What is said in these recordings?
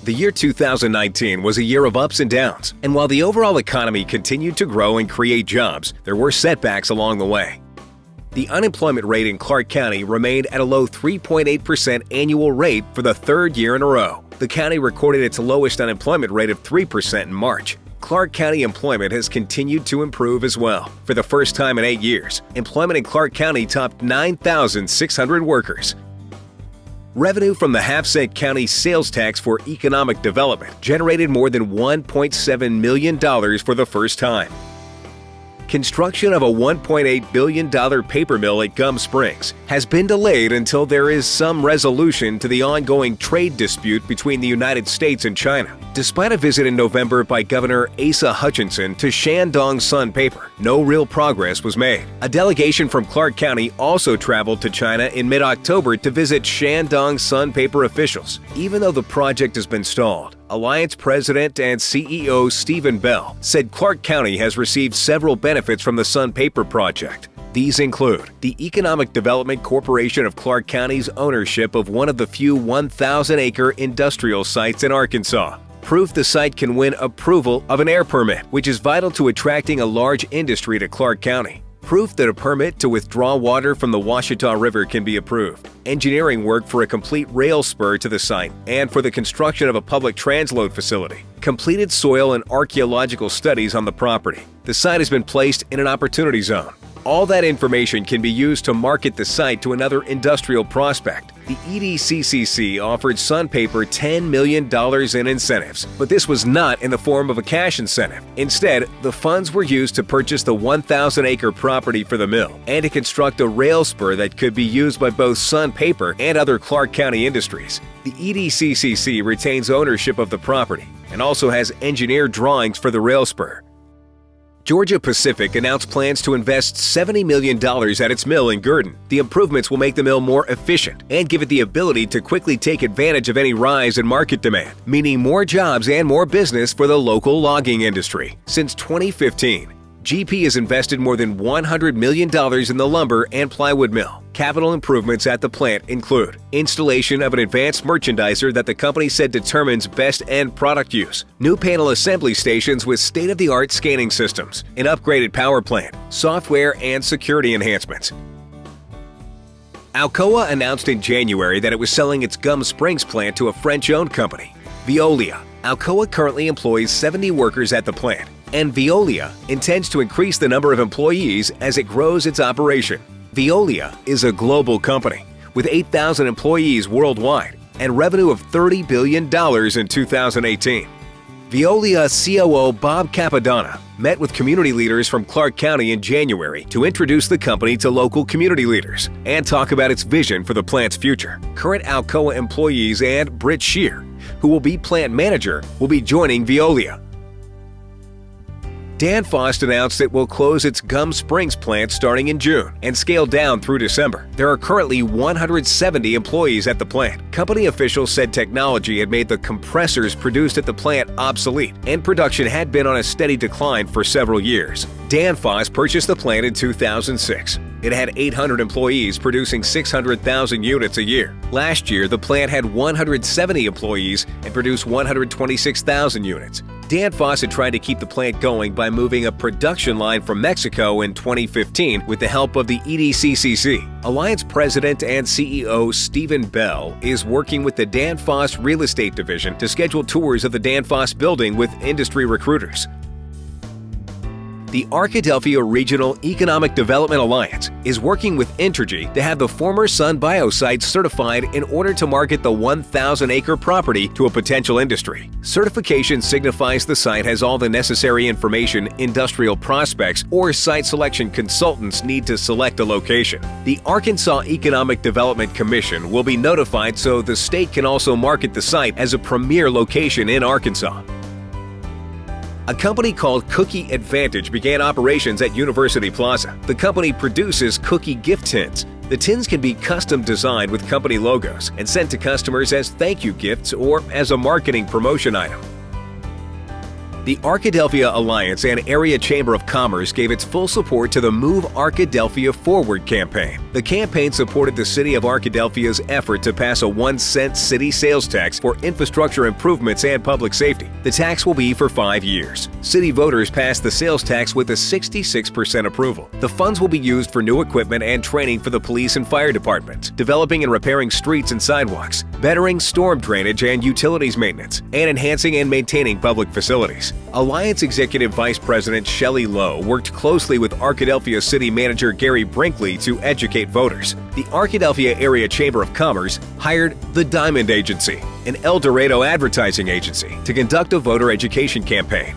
The year 2019 was a year of ups and downs, and while the overall economy continued to grow and create jobs, there were setbacks along the way. The unemployment rate in Clark County remained at a low 3.8% annual rate for the third year in a row. The county recorded its lowest unemployment rate of 3% in March. Clark County employment has continued to improve as well. For the first time in 8 years, employment in Clark County topped 9,600 workers. Revenue from the half-cent county sales tax for economic development generated more than $1.7 million for the first time. Construction of a $1.8 billion paper mill at Gum Springs has been delayed until there is some resolution to the ongoing trade dispute between the United States and China. Despite a visit in November by Governor Asa Hutchinson to Shandong Sun Paper, no real progress was made. A delegation from Clark County also traveled to China in mid-October to visit Shandong Sun Paper officials. Even though the project has been stalled, Alliance President and CEO Stephen Bell said Clark County has received several benefits from the Sun Paper project. These include the Economic Development Corporation of Clark County's ownership of one of the few 1,000-acre industrial sites in Arkansas, proof the site can win approval of an air permit, which is vital to attracting a large industry to Clark County, proof that a permit to withdraw water from the Washita River can be approved, engineering work for a complete rail spur to the site and for the construction of a public transload facility, completed soil and archaeological studies on the property. The site has been placed in an opportunity zone. All that information can be used to market the site to another industrial prospect. The EDCCC offered Sun Paper $10 million in incentives, but this was not in the form of a cash incentive. Instead, the funds were used to purchase the 1,000-acre property for the mill and to construct a rail spur that could be used by both Sun Paper and other Clark County industries. The EDCCC retains ownership of the property and also has engineered drawings for the rail spur. Georgia Pacific announced plans to invest $70 million at its mill in Gurdon. The improvements will make the mill more efficient and give it the ability to quickly take advantage of any rise in market demand, meaning more jobs and more business for the local logging industry. Since 2015, GP has invested more than $100 million in the lumber and plywood mill. Capital improvements at the plant include installation of an advanced merchandiser that the company said determines best end product use, new panel assembly stations with state-of-the-art scanning systems, an upgraded power plant, software and security enhancements. Alcoa announced in January that it was selling its Gum Springs plant to a French-owned company, Veolia. Alcoa currently employs 70 workers at the plant, and Veolia intends to increase the number of employees as it grows its operation. Veolia is a global company with 8,000 employees worldwide and revenue of $30 billion in 2018. Veolia COO Bob Capadonna met with community leaders from Clark County in January to introduce the company to local community leaders and talk about its vision for the plant's future. Current Alcoa employees and Britt Shear, who will be plant manager, will be joining Veolia. Danfoss announced it will close its Gum Springs plant starting in June and scale down through December. There are currently 170 employees at the plant. Company officials said technology had made the compressors produced at the plant obsolete, and production had been on a steady decline for several years. Danfoss purchased the plant in 2006. It had 800 employees producing 600,000 units a year. Last year, the plant had 170 employees and produced 126,000 units. Danfoss had tried to keep the plant going by moving a production line from Mexico in 2015 with the help of the EDCCC. Alliance President and CEO Stephen Bell is working with the Danfoss Real Estate Division to schedule tours of the Danfoss building with industry recruiters. The Arkadelphia Regional Economic Development Alliance is working with Entergy to have the former Sun Bio site certified in order to market the 1,000-acre property to a potential industry. Certification signifies the site has all the necessary information industrial prospects or site selection consultants need to select a location. The Arkansas Economic Development Commission will be notified so the state can also market the site as a premier location in Arkansas. A company called Cookie Advantage began operations at University Plaza. The company produces cookie gift tins. The tins can be custom designed with company logos and sent to customers as thank you gifts or as a marketing promotion item. The Arkadelphia Alliance and Area Chamber of Commerce gave its full support to the Move Arkadelphia Forward campaign. The campaign supported the city of Arkadelphia's effort to pass a 1-cent city sales tax for infrastructure improvements and public safety. The tax will be for 5 years. City voters passed the sales tax with a 66% approval. The funds will be used for new equipment and training for the police and fire departments, developing and repairing streets and sidewalks, bettering storm drainage and utilities maintenance, and enhancing and maintaining public facilities. Alliance Executive Vice President Shelley Lowe worked closely with Arkadelphia City Manager Gary Brinkley to educate voters. The Arkadelphia Area Chamber of Commerce hired the Diamond Agency, an El Dorado advertising agency, to conduct a voter education campaign.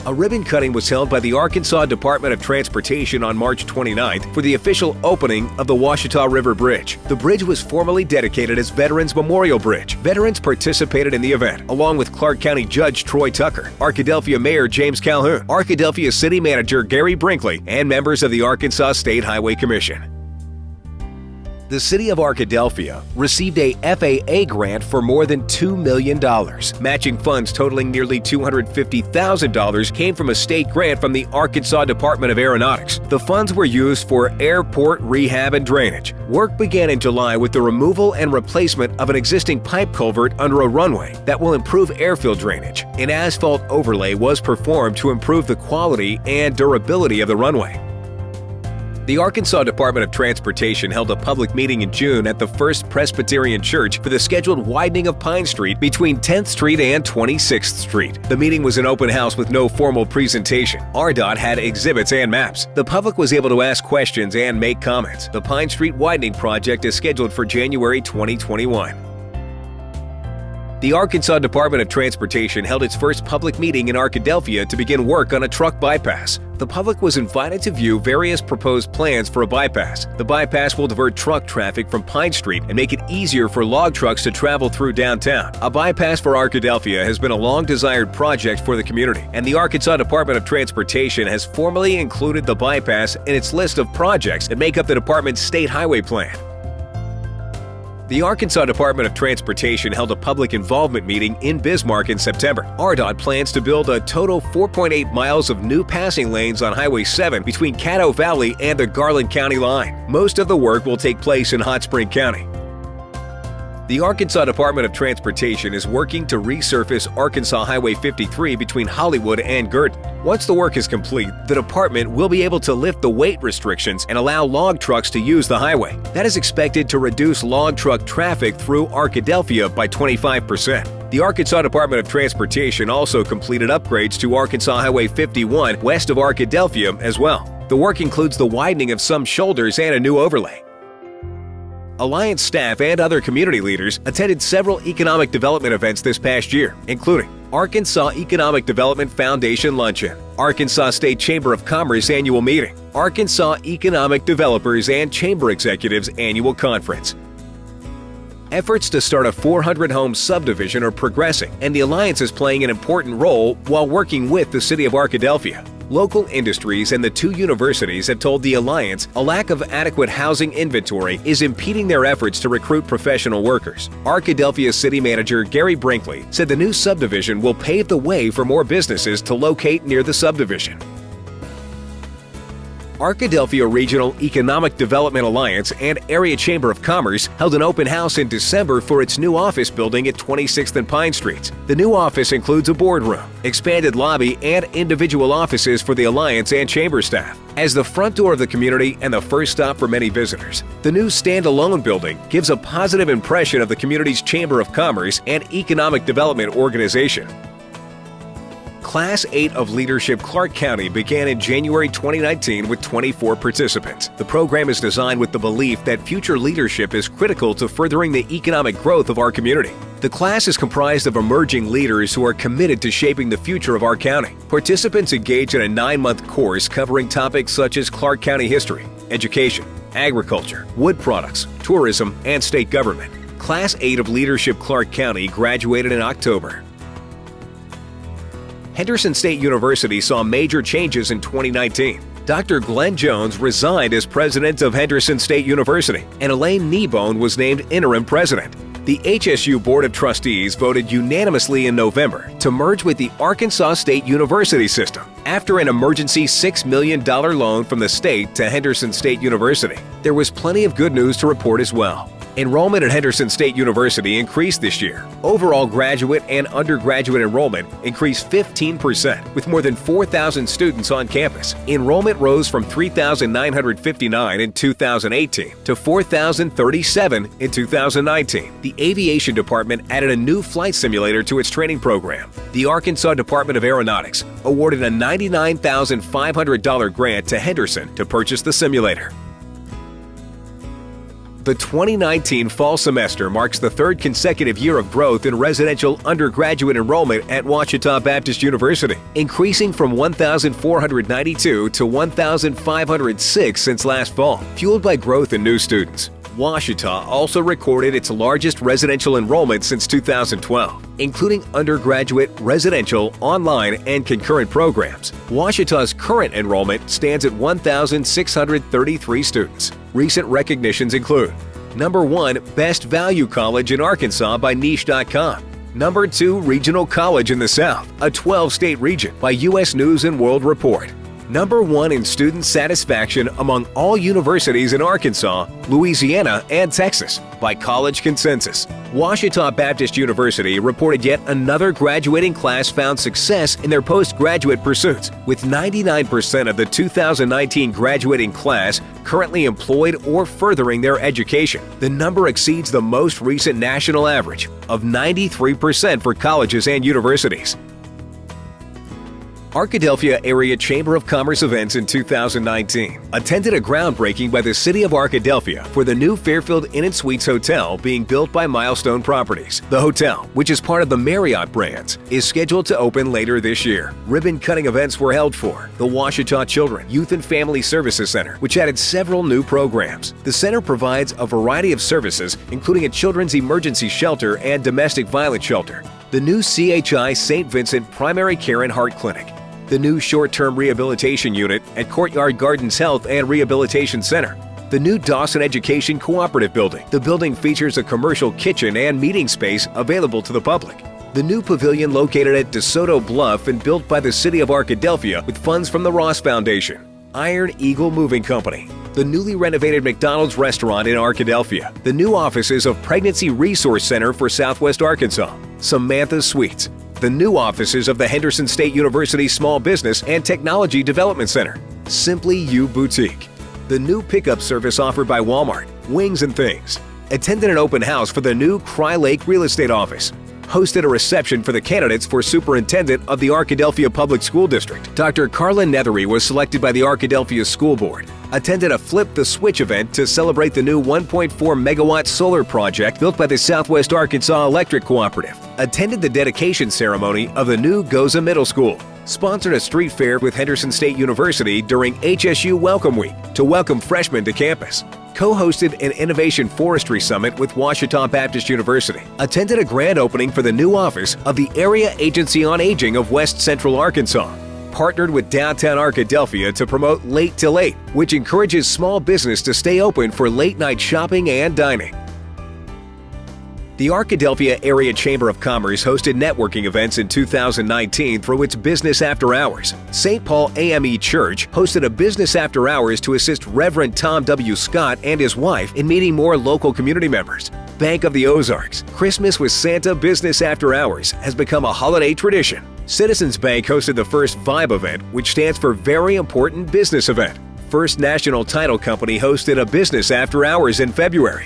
A ribbon cutting was held by the Arkansas Department of Transportation on March 29th for the official opening of the Washita River Bridge. The bridge was formally dedicated as Veterans Memorial Bridge. Veterans participated in the event, along with Clark County Judge Troy Tucker, Arkadelphia Mayor James Calhoun, Arkadelphia City Manager Gary Brinkley, and members of the Arkansas State Highway Commission. The city of Arkadelphia received a FAA grant for more than $2 million. Matching funds totaling nearly $250,000 came from a state grant from the Arkansas Department of Aeronautics. The funds were used for airport rehab and drainage. Work began in July with the removal and replacement of an existing pipe culvert under a runway that will improve airfield drainage. An asphalt overlay was performed to improve the quality and durability of the runway. The Arkansas Department of Transportation held a public meeting in June at the First Presbyterian Church for the scheduled widening of Pine Street between 10th Street and 26th Street. The meeting was an open house with no formal presentation. RDOT had exhibits and maps. The public was able to ask questions and make comments. The Pine Street widening project is scheduled for January 2021. The Arkansas Department of Transportation held its first public meeting in Arkadelphia to begin work on a truck bypass. The public was invited to view various proposed plans for a bypass. The bypass will divert truck traffic from Pine Street and make it easier for log trucks to travel through downtown. A bypass for Arkadelphia has been a long-desired project for the community, and the Arkansas Department of Transportation has formally included the bypass in its list of projects that make up the department's state highway plan. The Arkansas Department of Transportation held a public involvement meeting in Bismarck in September. RDOT plans to build a total 4.8 miles of new passing lanes on Highway 7 between Caddo Valley and the Garland County line. Most of the work will take place in Hot Spring County. The Arkansas Department of Transportation is working to resurface Arkansas Highway 53 between Hollywood and Girton. Once the work is complete, the department will be able to lift the weight restrictions and allow log trucks to use the highway. That is expected to reduce log truck traffic through Arkadelphia by 25%. The Arkansas Department of Transportation also completed upgrades to Arkansas Highway 51 west of Arkadelphia as well. The work includes the widening of some shoulders and a new overlay. Alliance staff and other community leaders attended several economic development events this past year, including Arkansas Economic Development Foundation Luncheon, Arkansas State Chamber of Commerce Annual Meeting, Arkansas Economic Developers and Chamber Executives Annual Conference. Efforts to start a 400-home subdivision are progressing, and the Alliance is playing an important role while working with the city of Arkadelphia. Local industries and the two universities have told the Alliance a lack of adequate housing inventory is impeding their efforts to recruit professional workers. Arkadelphia City Manager Gary Brinkley said the new subdivision will pave the way for more businesses to locate near the subdivision. Arkadelphia Regional Economic Development Alliance and Area Chamber of Commerce held an open house in December for its new office building at 26th and Pine Streets. The new office includes a boardroom, expanded lobby, and individual offices for the Alliance and Chamber staff. As the front door of the community and the first stop for many visitors, the new standalone building gives a positive impression of the community's Chamber of Commerce and Economic Development organization. Class 8 of Leadership Clark County began in January 2019 with 24 participants. The program is designed with the belief that future leadership is critical to furthering the economic growth of our community. The class is comprised of emerging leaders who are committed to shaping the future of our county. Participants engage in a 9-month course covering topics such as Clark County history, education, agriculture, wood products, tourism, and state government. Class 8 of Leadership Clark County graduated in October. Henderson State University saw major changes in 2019. Dr. Glenn Jones resigned as president of Henderson State University, and Elaine Kneebone was named interim president. The HSU Board of Trustees voted unanimously in November to merge with the Arkansas State University system after an emergency $6 million loan from the state to Henderson State University. There was plenty of good news to report as well. Enrollment at Henderson State University increased this year. Overall graduate and undergraduate enrollment increased 15%, with more than 4,000 students on campus. Enrollment rose from 3,959 in 2018 to 4,037 in 2019. The Aviation Department added a new flight simulator to its training program. The Arkansas Department of Aeronautics awarded a $99,500 grant to Henderson to purchase the simulator. The 2019 fall semester marks the third consecutive year of growth in residential undergraduate enrollment at Ouachita Baptist University, increasing from 1,492 to 1,506 since last fall, fueled by growth in new students. Ouachita also recorded its largest residential enrollment since 2012, including undergraduate, residential, online, and concurrent programs. Ouachita's current enrollment stands at 1,633 students. Recent recognitions include Number 1, Best Value College in Arkansas by Niche.com. Number 2, Regional College in the South, a 12-state region by U.S. News & World Report. Number 1 in student satisfaction among all universities in Arkansas, Louisiana, and Texas by College Consensus. Ouachita Baptist University reported yet another graduating class found success in their postgraduate pursuits, with 99% of the 2019 graduating class currently employed or furthering their education. The number exceeds the most recent national average of 93% for colleges and universities. Arkadelphia Area Chamber of Commerce events in 2019 attended a groundbreaking by the City of Arkadelphia for the new Fairfield Inn & Suites Hotel being built by Milestone Properties. The hotel, which is part of the Marriott brands, is scheduled to open later this year. Ribbon-cutting events were held for the Ouachita Children, Youth and Family Services Center, which added several new programs. The center provides a variety of services, including a children's emergency shelter and domestic violence shelter, the new CHI St. Vincent Primary Care and Heart Clinic, the new short-term rehabilitation unit at Courtyard Gardens Health and Rehabilitation Center, the new Dawson Education Cooperative Building. The building features a commercial kitchen and meeting space available to the public. The new pavilion located at DeSoto Bluff and built by the City of Arkadelphia with funds from the Ross Foundation. Iron Eagle Moving Company, the newly renovated McDonald's restaurant in Arkadelphia, the new offices of Pregnancy Resource Center for Southwest Arkansas, Samantha Suites, the new offices of the Henderson State University Small Business and Technology Development Center, Simply You Boutique, the new pickup service offered by Walmart, Wings and Things, attended an open house for the new Cry Lake Real Estate Office, hosted a reception for the candidates for Superintendent of the Arkadelphia Public School District. Dr. Carla Nethery was selected by the Arkadelphia School Board, attended a Flip the Switch event to celebrate the new 1.4 megawatt solar project built by the Southwest Arkansas Electric Cooperative, attended the dedication ceremony of the new Goza Middle School, sponsored a street fair with Henderson State University during HSU Welcome Week to welcome freshmen to campus, co-hosted an Innovation Forestry Summit with Ouachita Baptist University, attended a grand opening for the new office of the Area Agency on Aging of West Central Arkansas, partnered with Downtown Arkadelphia to promote Late Till 8, which encourages small business to stay open for late-night shopping and dining. The Arkadelphia Area Chamber of Commerce hosted networking events in 2019 through its Business After Hours. St. Paul AME Church hosted a Business After Hours to assist Reverend Tom W. Scott and his wife in meeting more local community members. Bank of the Ozarks, Christmas with Santa Business After Hours has become a holiday tradition. Citizens Bank hosted the first VIBE event, which stands for Very Important Business Event. First National Title Company hosted a Business After Hours in February.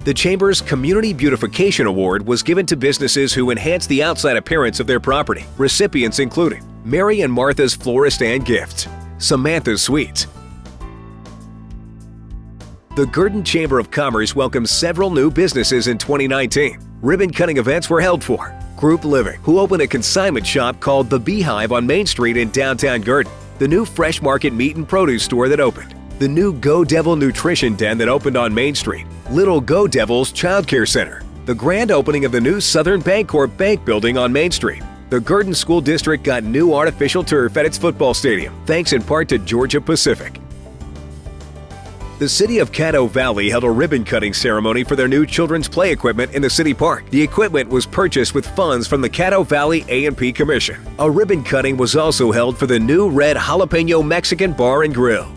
The Chamber's Community Beautification Award was given to businesses who enhance the outside appearance of their property. Recipients included Mary and Martha's Florist and Gifts, Samantha's Suites. The Gurdon Chamber of Commerce welcomed several new businesses in 2019. Ribbon-cutting events were held for Group Living, who opened a consignment shop called The Beehive on Main Street in downtown Gurdon, the new Fresh Market Meat and Produce store that opened, the new Go Devil Nutrition Den that opened on Main Street, Little Go Devils Child Care Center, the grand opening of the new Southern Bancorp Bank building on Main Street. The Gurdon School District got new artificial turf at its football stadium, thanks in part to Georgia Pacific. The city of Caddo Valley held a ribbon-cutting ceremony for their new children's play equipment in the city park. The equipment was purchased with funds from the Caddo Valley A&P Commission. A ribbon cutting was also held for the new red jalapeno Mexican bar and grill.